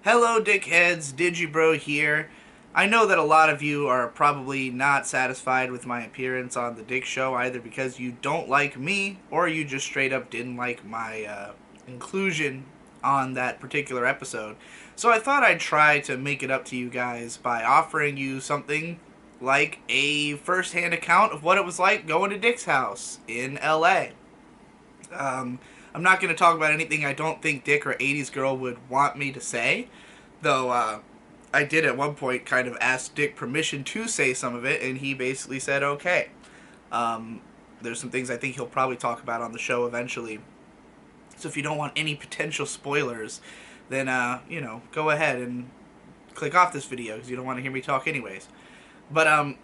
Hello, dickheads. Digibro here. I know that a lot of you are probably not satisfied with my appearance on the Dick Show, either because you don't like me or you just straight up didn't like my inclusion on that particular episode. So I thought I'd try to make it up to you guys by offering you something like a first-hand account of what it was like going to Dick's house in LA. Um, I'm not going to talk about anything I don't think Dick or 80s Girl would want me to say, though I did at one point kind of ask Dick permission to say some of it, and he basically said okay. Um, there's some things I think he'll probably talk about on the show eventually. So if you don't want any potential spoilers, then, go ahead and click off this video because you don't want to hear me talk anyways. But,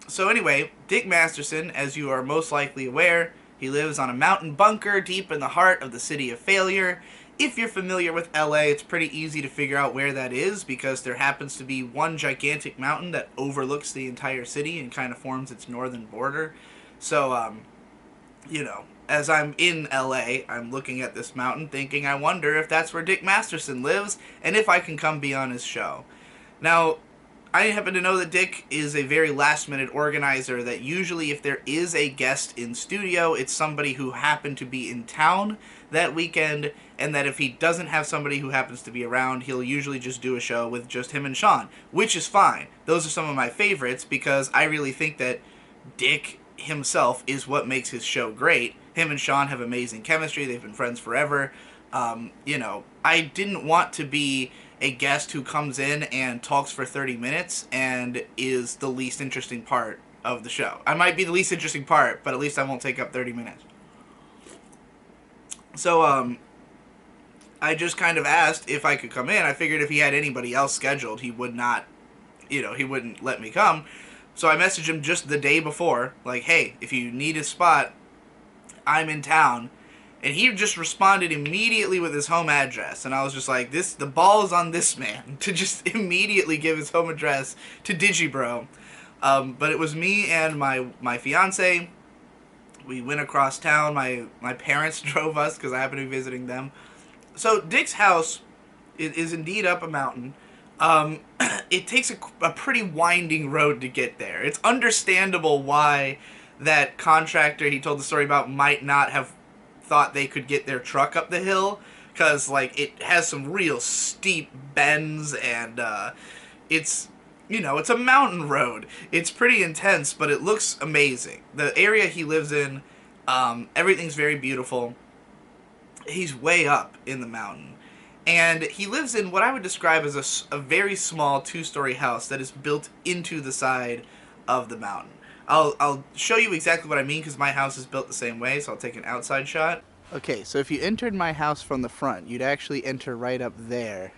so anyway, Dick Masterson, as you are most likely aware, he lives on a mountain bunker deep in the heart of the city of failure. If you're familiar with LA, it's pretty easy to figure out where that is because there happens to be one gigantic mountain that overlooks the entire city and kind of forms its northern border. So, as I'm in LA, I'm looking at this mountain thinking, I wonder if that's where Dick Masterson lives and if I can come be on his show. Now, I happen to know that Dick is a very last-minute organizer, that usually if there is a guest in studio, it's somebody who happened to be in town that weekend, and that if he doesn't have somebody who happens to be around, he'll usually just do a show with just him and Sean, which is fine. Those are some of my favorites because I really think that Dick himself is what makes his show great. Him and Sean have amazing chemistry. They've been friends forever. I didn't want to be a guest who comes in and talks for 30 minutes and is the least interesting part of the show. I might be the least interesting part, but at least I won't take up 30 minutes. So, I just kind of asked if I could come in. I figured if he had anybody else scheduled, he would not, he wouldn't let me come. So I messaged him just the day before, like, hey, if you need a spot, I'm in town. And he just responded immediately with his home address. And I was just like, the ball is on this man to just immediately give his home address to Digibro. But it was me and my fiance. We went across town. My parents drove us because I happened to be visiting them. So Dick's house is indeed up a mountain. It takes a pretty winding road to get there. It's understandable why that contractor he told the story about might not have thought they could get their truck up the hill, because like it has some real steep bends, and it's a mountain road. It's pretty intense, but it looks amazing. The area he lives in, everything's very beautiful. He's way up in the mountain, and he lives in what I would describe as a very small two-story house that is built into the side of the mountain. I'll show you exactly what I mean because my house is built the same way, so I'll take an outside shot. Okay, so if you entered my house from the front, you'd actually enter right up there,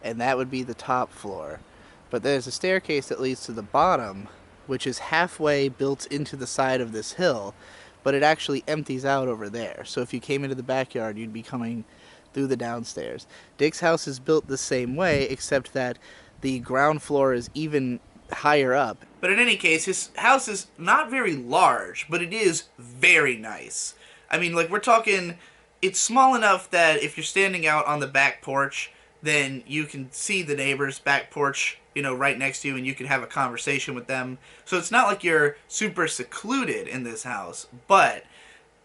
and that would be the top floor. But there's a staircase that leads to the bottom, which is halfway built into the side of this hill, but it actually empties out over there. So if you came into the backyard, you'd be coming through the downstairs. Dick's house is built the same way, except that the ground floor is even higher up. But in any case, his house is not very large, but it is very nice. I mean, like, we're talking, it's small enough that if you're standing out on the back porch, then you can see the neighbor's back porch, right next to you, and you can have a conversation with them. So it's not like you're super secluded in this house, but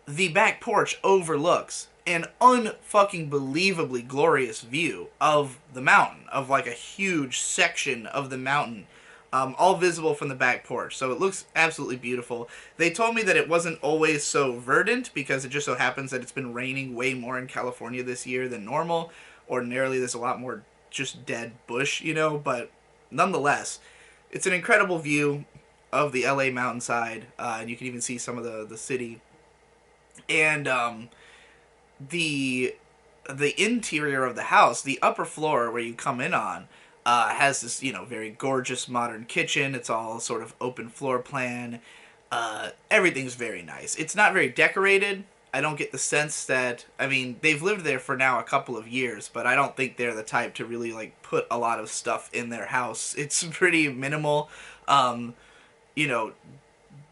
the back porch overlooks an unfucking believably glorious view of the mountain, of like a huge section of the mountain, all visible from the back porch. So it looks absolutely beautiful. They told me that it wasn't always so verdant because it just so happens that it's been raining way more in California this year than normal. Ordinarily, there's a lot more just dead bush, but nonetheless, it's an incredible view of the LA mountainside, and you can even see some of the city. And the interior of the house, the upper floor where you come in on, has this, very gorgeous modern kitchen. It's all sort of open floor plan. Everything's very nice. It's not very decorated. I don't get the sense that, they've lived there for now a couple of years, but I don't think they're the type to really, like, put a lot of stuff in their house. It's pretty minimal. When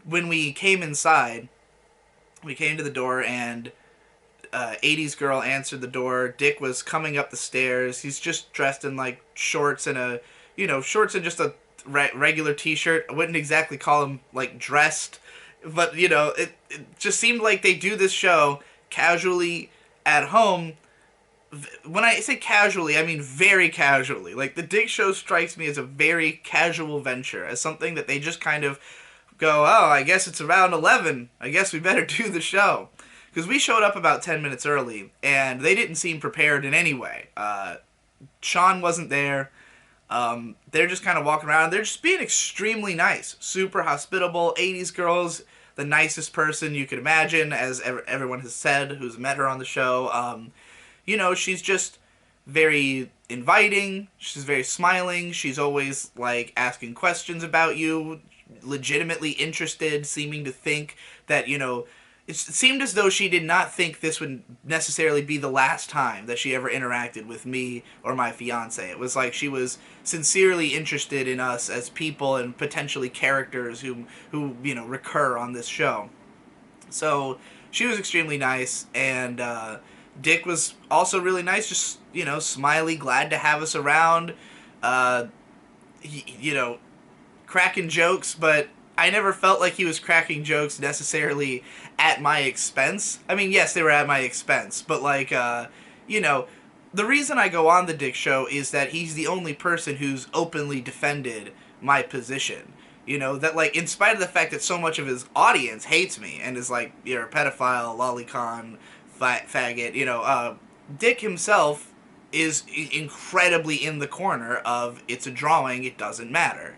we came inside, we came to the door, and '80s girl answered the door. Dick was coming up the stairs. He's just dressed in like shorts and shorts and just a regular T-shirt. I wouldn't exactly call him like dressed, but it just seemed like they do this show casually at home. When I say casually, I mean very casually. Like, the Dick Show strikes me as a very casual venture, as something that they just kind of go, oh, I guess it's around 11. I guess we better do the show. Because we showed up about 10 minutes early, and they didn't seem prepared in any way. Sean wasn't there. They're just kind of walking around. They're just being extremely nice. Super hospitable. 80s girls, the nicest person you could imagine, as everyone has said who's met her on the show. She's just very inviting. She's very smiling. She's always, like, asking questions about you, legitimately interested, seeming to think that, it seemed as though she did not think this would necessarily be the last time that she ever interacted with me or my fiance. It was like she was sincerely interested in us as people and potentially characters who recur on this show. So she was extremely nice, and Dick was also really nice, just, smiley, glad to have us around, cracking jokes, but I never felt like he was cracking jokes necessarily at my expense. I mean, yes, they were at my expense, but the reason I go on the Dick Show is that he's the only person who's openly defended my position. That, like, in spite of the fact that so much of his audience hates me and is like, you're a pedophile, lolicon, faggot, Dick himself is incredibly in the corner of, it's a drawing, it doesn't matter,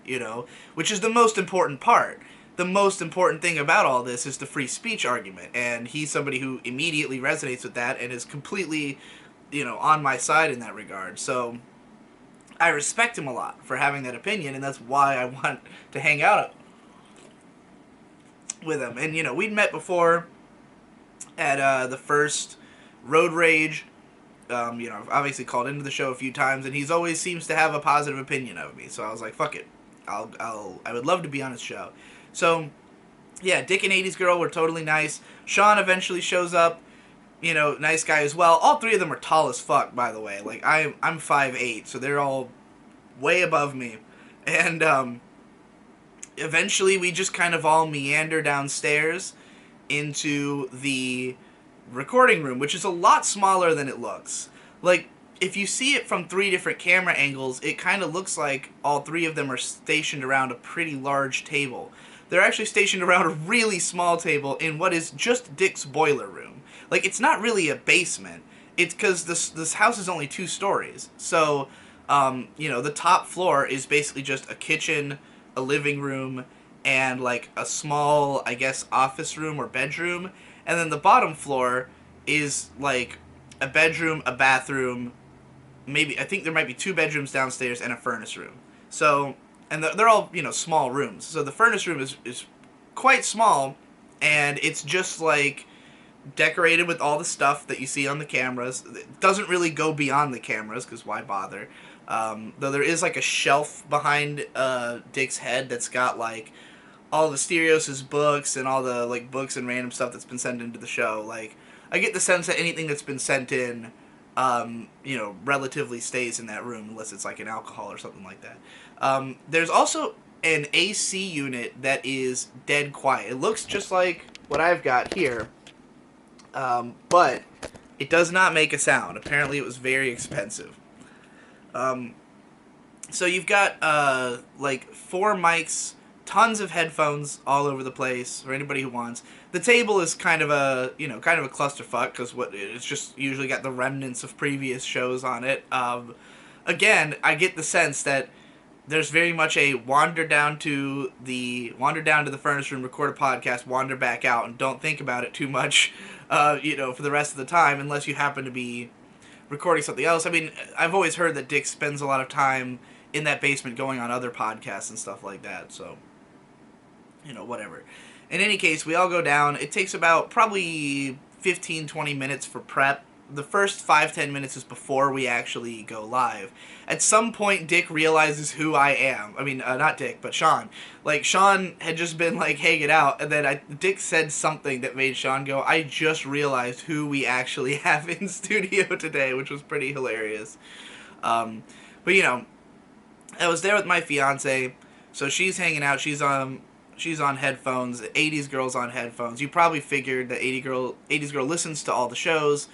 which is the most important part. The most important thing about all this is the free speech argument, and he's somebody who immediately resonates with that and is completely, on my side in that regard. So I respect him a lot for having that opinion, and that's why I want to hang out with him. And, we'd met before at the first Road Rage. I've obviously called into the show a few times, and he's always seems to have a positive opinion of me. So I was like, fuck it, I would love to be on his show. So, yeah, Dick and 80s Girl were totally nice. Sean eventually shows up, nice guy as well. All three of them are tall as fuck, by the way. Like, I'm 5'8", so they're all way above me. And eventually we just kind of all meander downstairs into the recording room, which is a lot smaller than it looks. Like, if you see it from 3 different camera angles, it kind of looks like all 3 of them are stationed around a pretty large table. They're actually stationed around a really small table in what is just Dick's boiler room. Like, it's not really a basement. It's because this house is only 2 stories. So, the top floor is basically just a kitchen, a living room, and, like, a small, I guess, office room or bedroom. And then the bottom floor is, like, a bedroom, a bathroom, maybe, I think there might be 2 bedrooms downstairs and a furnace room. So, and they're all, small rooms. So the furnace room is quite small, and it's just, like, decorated with all the stuff that you see on the cameras. It doesn't really go beyond the cameras, because why bother? Though there is, like, a shelf behind Dick's head that's got, like, all the Stereos' books and all the, like, books and random stuff that's been sent into the show. Like, I get the sense that anything that's been sent in, relatively stays in that room, unless it's, like, an alcohol or something like that. There's also an AC unit that is dead quiet. It looks just like what I've got here, but it does not make a sound. Apparently it was very expensive. So you've got, like, 4 mics, tons of headphones all over the place for anybody who wants. The table is kind of a clusterfuck, because it's just usually got the remnants of previous shows on it. Again, I get the sense that there's very much a wander down to the furnace room, record a podcast, wander back out, and don't think about it too much, for the rest of the time, unless you happen to be recording something else. I mean, I've always heard that Dick spends a lot of time in that basement going on other podcasts and stuff like that, so, whatever. In any case, we all go down. It takes about probably 15-20 minutes for prep. the first 5-10 minutes is before we actually go live. At some point, Dick realizes who I am. I mean, not Dick, but Sean. Like, Sean had just been, like, hanging out, and then Dick said something that made Sean go, I just realized who we actually have in studio today, which was pretty hilarious. But, you know, I was there with my fiance, so she's hanging out. She's on headphones. 80s girl's on headphones. You probably figured that 80s girl listens to all the shows,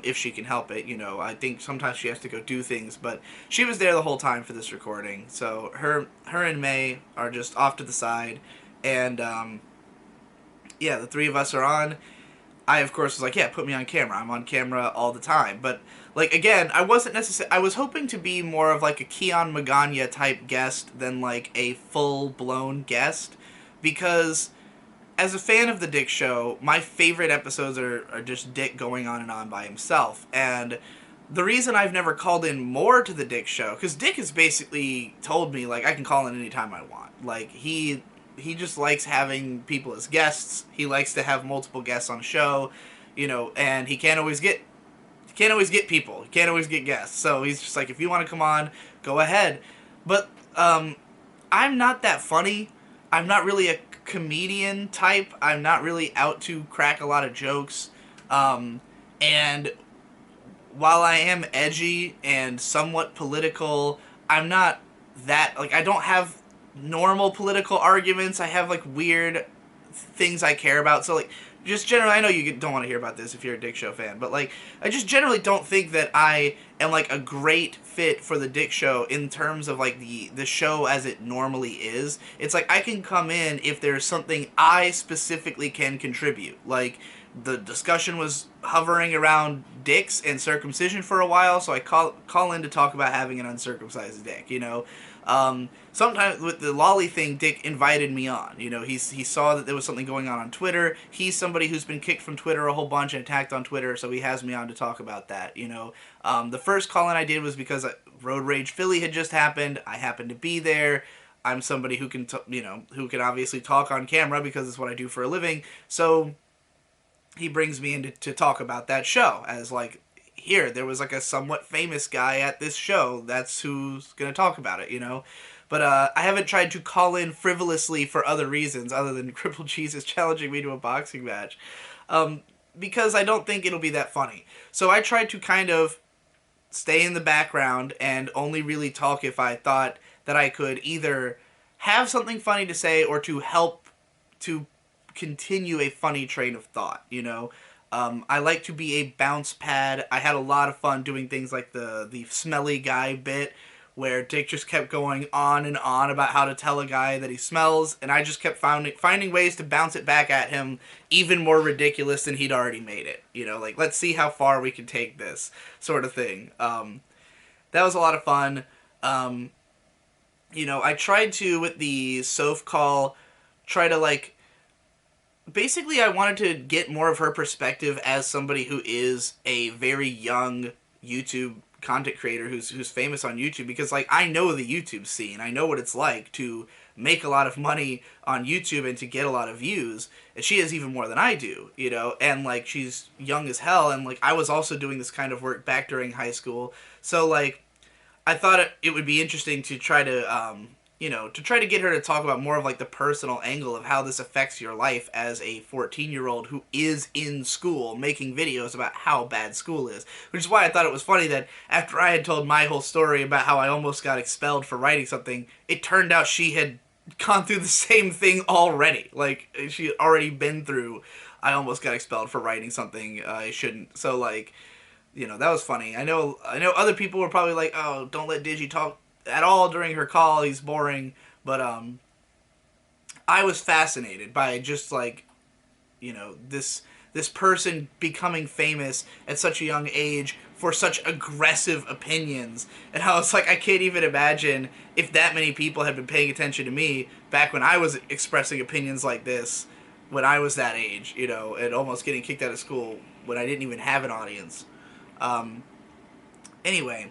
if she can help it. You know, I think sometimes she has to go do things, but she was there the whole time for this recording. So her and May are just off to the side, and yeah, the three of us are on. I, of course, was like, yeah, put me on camera. I'm on camera all the time. But, like, again, I wasn't necessarily... I was hoping to be more of, like, a Keon Magana type guest than, like, a full-blown guest. Because, as a fan of the Dick Show, my favorite episodes are just Dick going on and on by himself. And the reason I've never called in more to the Dick Show... Because Dick has basically told me, like, I can call in anytime I want. Like, he just likes having people as guests. He likes to have multiple guests on a show, you know, and he can't always get people. He can't always get guests. So he's just like, if you want to come on, go ahead. But I'm not that funny. I'm not really a comedian type. I'm not really out to crack a lot of jokes. And while I am edgy and somewhat political, I'm not that, like, I don't have normal political arguments. I have, like, weird things I care about. So, like, just generally, I know you don't want to hear about this if you're a Dick Show fan, but, like, I just generally don't think that I am, like, a great fit for the Dick Show in terms of, like, the show as it normally is. It's like, I can come in if there's something I specifically can contribute. Like, the discussion was hovering around dicks and circumcision for a while, so I call in to talk about having an uncircumcised dick, you know. Sometimes with the lolly thing, Dick invited me on. You know, he saw that there was something going on Twitter. He's somebody who's been kicked from Twitter a whole bunch and attacked on Twitter, so he has me on to talk about that, you know. The first call-in I did was because Road Rage Philly had just happened. I happened to be there. I'm somebody who can, who can obviously talk on camera because it's what I do for a living. So he brings me in to talk about that show as, like, here, there was, like, a somewhat famous guy at this show. That's who's going to talk about it, you know? But I haven't tried to call in frivolously for other reasons other than Crippled Jesus challenging me to a boxing match. Because I don't think it'll be that funny. So I tried to kind of stay in the background and only really talk if I thought that I could either have something funny to say or to help to continue a funny train of thought, you know? I like to be a bounce pad. I had a lot of fun doing things like the smelly guy bit, where Dick just kept going on and on about how to tell a guy that he smells, and I just kept finding ways to bounce it back at him even more ridiculous than he'd already made it. You know, like, let's see how far we can take this sort of thing. That was a lot of fun. You know, I tried to, with the Soph call, try to, like, basically, I wanted to get more of her perspective as somebody who is a very young YouTube content creator who's famous on YouTube, because, like, I know the YouTube scene. I know what it's like to make a lot of money on YouTube and to get a lot of views, and she has even more than I do, you know, and, like, she's young as hell, and, like, I was also doing this kind of work back during high school, so, like, I thought it would be interesting to try to, you know, to try to get her to talk about more of, like, the personal angle of how this affects your life as a 14-year-old who is in school making videos about how bad school is. Which is why I thought it was funny that after I had told my whole story about how I almost got expelled for writing something, it turned out she had gone through the same thing already. Like, she had already been through, I almost got expelled for writing something I shouldn't. So, like, you know, that was funny. I know other people were probably like, oh, don't let Digi talk at all during her call, he's boring, but I was fascinated by just, like, you know, this person becoming famous at such a young age for such aggressive opinions, and I was like, I can't even imagine if that many people had been paying attention to me back when I was expressing opinions like this when I was that age, you know, and almost getting kicked out of school when I didn't even have an audience. Anyway,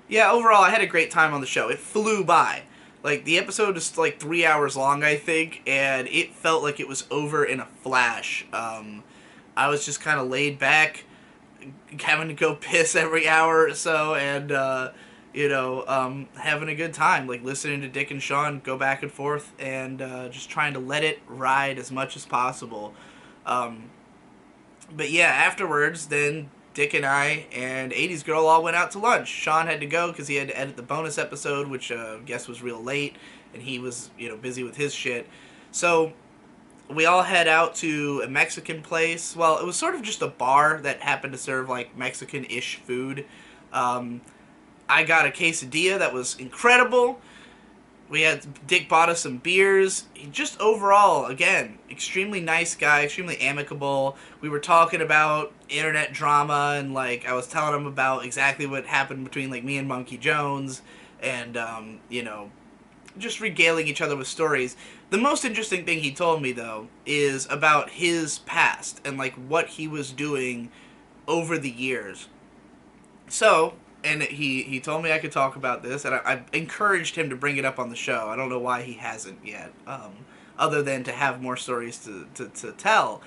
yeah, overall, I had a great time on the show. It flew by. Like, the episode is, like, 3 hours long, I think, and it felt like it was over in a flash. I was just kind of laid back, having to go piss every hour or so, and having a good time, like listening to Dick and Sean go back and forth, and just trying to let it ride as much as possible. Um, but yeah, afterwards, then Dick and I and 80s Girl all went out to lunch. Sean had to go because he had to edit the bonus episode, which I guess was real late, and he was busy with his shit. So we all head out to a Mexican place. Well, it was sort of just a bar that happened to serve like Mexican-ish food. Um, I got a quesadilla that was incredible. We had Dick bought us some beers. He just overall, again, extremely nice guy, extremely amicable. We were talking about internet drama, and like I was telling him about exactly what happened between like me and Monkey Jones, and just regaling each other with stories. The most interesting thing he told me, though, is about his past and like what he was doing over the years. So, and he told me I could talk about this, and I encouraged him to bring it up on the show. I don't know why he hasn't yet, other than to have more stories to tell.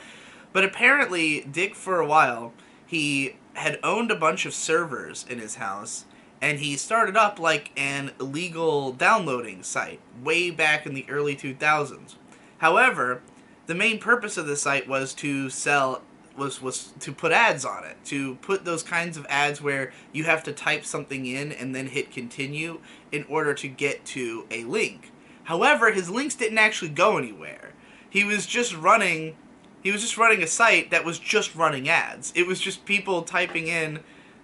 But apparently, Dick, for a while, he had owned a bunch of servers in his house, and he started up like an illegal downloading site way back in the early 2000s. However, the main purpose of the site was to sell was to put ads on it, to put those kinds of ads where you have to type something in and then hit continue in order to get to a link. However, his links didn't actually go anywhere. He was just running a site that was just running ads. It was just people typing in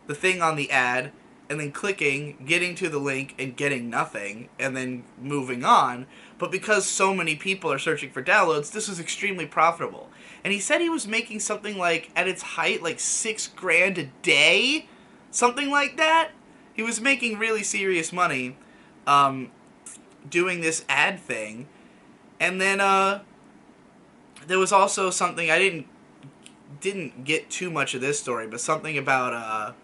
the thing on the ad and then clicking, getting to the link, and getting nothing, and then moving on. But because so many people are searching for downloads, this was extremely profitable. And he said he was making something like, at its height, like $6,000 a day? Something like that? He was making really serious money doing this ad thing. And then there was also something, I didn't get too much of this story, but something about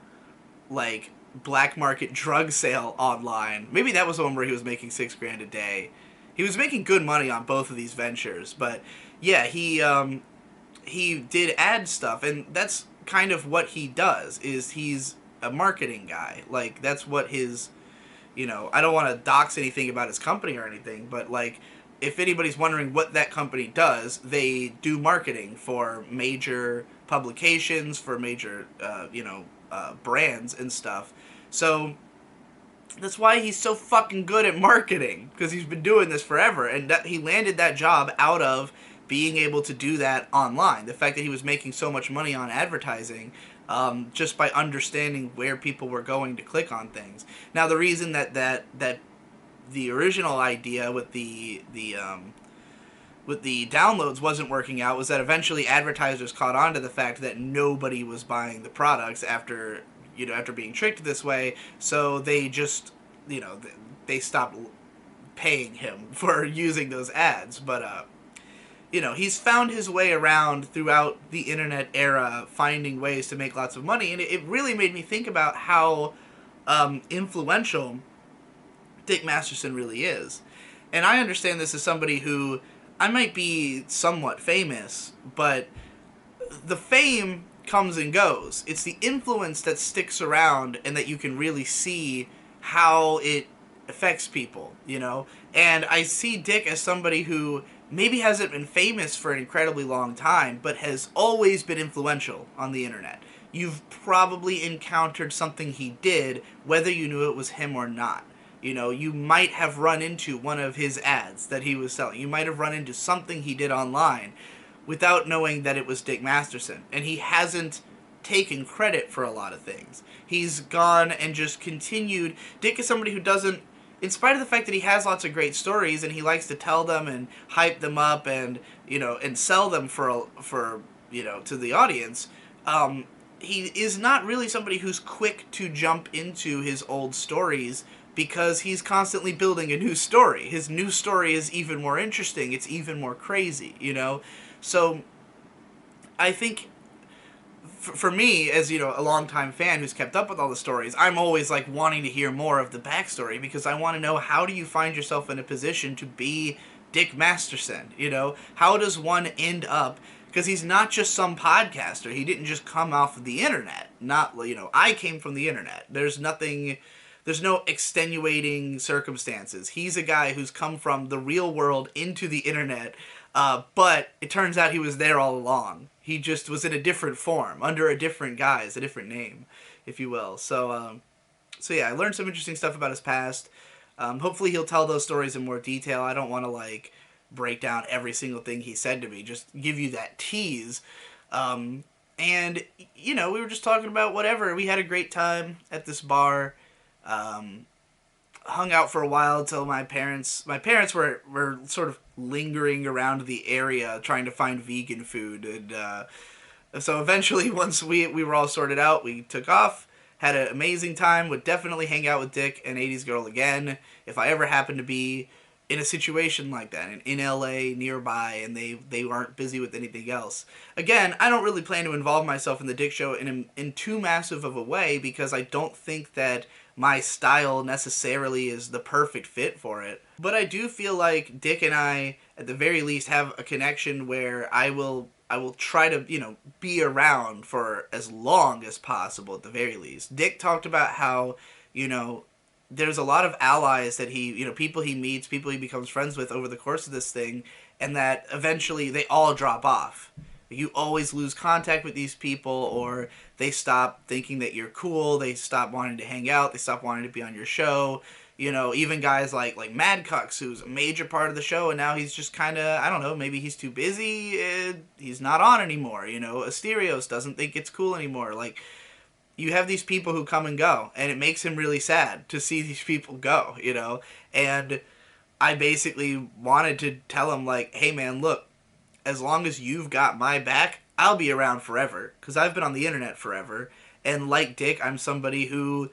like black market drug sale online. Maybe that was the one where he was making $6,000 a day. He was making good money on both of these ventures, but yeah, he did ad stuff, and that's kind of what he does. Is he's a marketing guy. Like that's what his, I don't want to dox anything about his company or anything, but like if anybody's wondering what that company does, they do marketing for major publications, for major brands and stuff. So that's why he's so fucking good at marketing, because he's been doing this forever, and that he landed that job out of being able to do that online. The fact that he was making so much money on advertising just by understanding where people were going to click on things. Now, the reason that the original idea with the downloads wasn't working out was that eventually advertisers caught on to the fact that nobody was buying the products after being tricked this way, so they just, they stopped paying him for using those ads. But, he's found his way around throughout the internet era, finding ways to make lots of money, and it really made me think about how influential Dick Masterson really is. And I understand this as somebody who, I might be somewhat famous, but the fame comes and goes. It's the influence that sticks around and that you can really see how it affects people, And I see Dick as somebody who maybe hasn't been famous for an incredibly long time, but has always been influential on the internet. You've probably encountered something he did, whether you knew it was him or not. You might have run into one of his ads that he was selling. You might have run into something he did online without knowing that it was Dick Masterson. And he hasn't taken credit for a lot of things. He's gone and just continued. Dick is somebody who doesn't, in spite of the fact that he has lots of great stories and he likes to tell them and hype them up and, and sell them for to the audience, he is not really somebody who's quick to jump into his old stories, because he's constantly building a new story. His new story is even more interesting. It's even more crazy, So I think for me, as a longtime fan who's kept up with all the stories, I'm always like wanting to hear more of the backstory, because I want to know, how do you find yourself in a position to be Dick Masterson? How does one end up because he's not just some podcaster. He didn't just come off of the internet. Not, I came from the internet. There's no extenuating circumstances. He's a guy who's come from the real world into the internet, but it turns out he was there all along. He just was in a different form, under a different guise, a different name, if you will. So yeah, I learned some interesting stuff about his past. Hopefully he'll tell those stories in more detail. I don't want to break down every single thing he said to me. Just give you that tease. And we were just talking about whatever. We had a great time at this bar. Hung out for a while till my parents were sort of lingering around the area trying to find vegan food, and so eventually once we were all sorted out, we took off. Had an amazing time. Would definitely hang out with Dick and 80s Girl again if I ever happen to be in a situation like that in LA nearby and they aren't busy with anything else. Again, I don't really plan to involve myself in the Dick Show in too massive of a way because I don't think that my style necessarily is the perfect fit for it. But I do feel like Dick and I, at the very least, have a connection where I will try to, be around for as long as possible at the very least. Dick talked about how, there's a lot of allies that he, people he meets, people he becomes friends with over the course of this thing, and that eventually they all drop off. You always lose contact with these people, or they stop thinking that you're cool, they stop wanting to hang out, they stop wanting to be on your show. Even guys like Mad Cucks, who's a major part of the show, and now he's just kind of, I don't know, maybe he's too busy, he's not on anymore. Asterios doesn't think it's cool anymore. You have these people who come and go, and it makes him really sad to see these people go, and I basically wanted to tell him, hey man, look, as long as you've got my back, I'll be around forever, because I've been on the internet forever, and like Dick, I'm somebody who,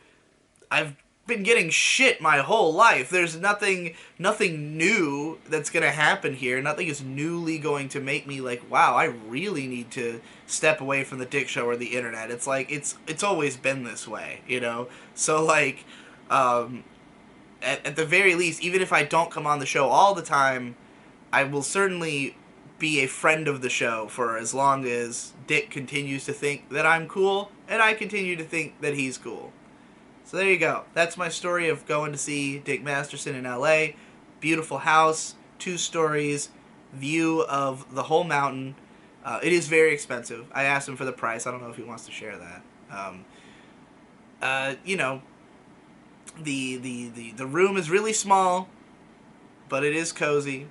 I've been getting shit my whole life. There's nothing new that's going to happen here. Nothing is newly going to make me wow, I really need to step away from the Dick Show or the internet. It's it's always been this way, So at the very least, even if I don't come on the show all the time, I will certainly be a friend of the show for as long as Dick continues to think that I'm cool and I continue to think that he's cool. So there you go. That's my story of going to see Dick Masterson in LA. Beautiful house, 2 stories, view of the whole mountain. It is very expensive. I asked him for the price. I don't know if he wants to share that. The room is really small, but it is cozy.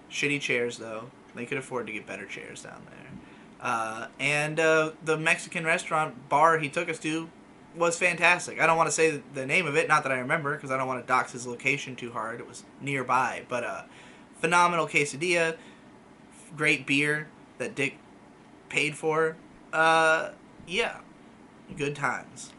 Shitty chairs though. They could afford to get better chairs down there. And the Mexican restaurant bar he took us to was fantastic. I don't want to say the name of it, not that I remember, because I don't want to dox his location too hard. It was nearby, but phenomenal quesadilla, great beer that Dick paid for. Yeah, good times.